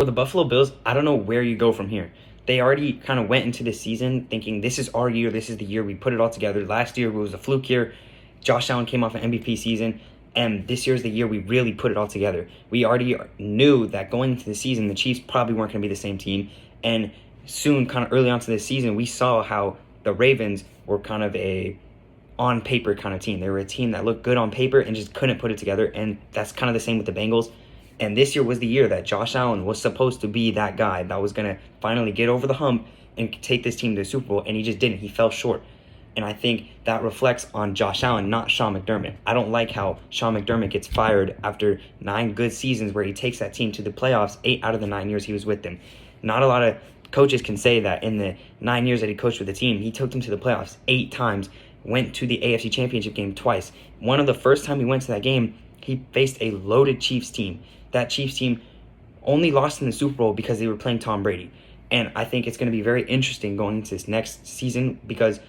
For the Buffalo Bills, I don't know where you go from here. They already kind of went into the season thinking this is our year, this is the year we put it all together. Last year was a fluke year. Josh Allen came off an MVP season, and this year's the year we really put it all together. We already knew that going into the season, the Chiefs probably weren't going to be the same team, and soon, kind of early on to the season, we saw how the Ravens were kind of a on paper kind of team. They were a team that looked good on paper and just couldn't put it together, and that's kind of the same with the Bengals. And this year was the year that Josh Allen was supposed to be that guy that was going to finally get over the hump and take this team to the Super Bowl, and he just didn't. He fell short. And I think that reflects on Josh Allen, not Sean McDermott. I don't like how Sean McDermott gets fired after 9 good seasons where he takes that team to the playoffs 8 out of the 9 years he was with them. Not a lot of coaches can say that in the 9 years that he coached with the team, he took them to the playoffs 8 times, went to the AFC Championship game twice. One of the first time he went to that game, he faced a loaded Chiefs team. That Chiefs team only lost in the Super Bowl because they were playing Tom Brady. And I think it's going to be very interesting going into this next season because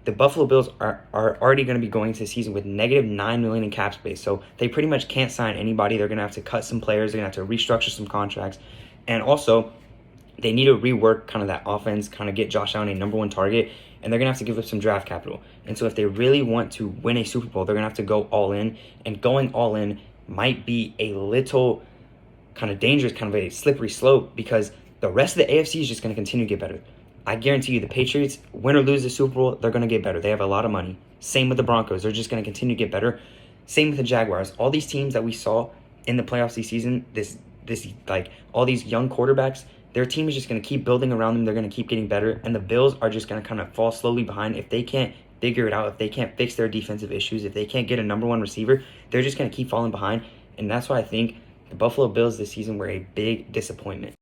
the Buffalo Bills are already going to be going into the season with negative $9 million in cap space. So they pretty much can't sign anybody. They're going to have to cut some players. They're going to have to restructure some contracts. And also, they need to rework kind of that offense, kind of get Josh Allen a number 1 target, and they're going to have to give up some draft capital. And so if they really want to win a Super Bowl, they're going to have to go all in, and going all in might be a little kind of dangerous, kind of a slippery slope because the rest of the AFC is just going to continue to get better. I guarantee you the Patriots, win or lose the Super Bowl, they're going to get better. They have a lot of money. Same with the Broncos. They're just going to continue to get better. Same with the Jaguars. All these teams that we saw in the playoffs this season, this like all these young quarterbacks, their team is just going to keep building around them. They're going to keep getting better. And the Bills are just going to kind of fall slowly behind. If they can't figure it out, if they can't fix their defensive issues, if they can't get a number 1 receiver, they're just going to keep falling behind. And that's why I think the Buffalo Bills this season were a big disappointment.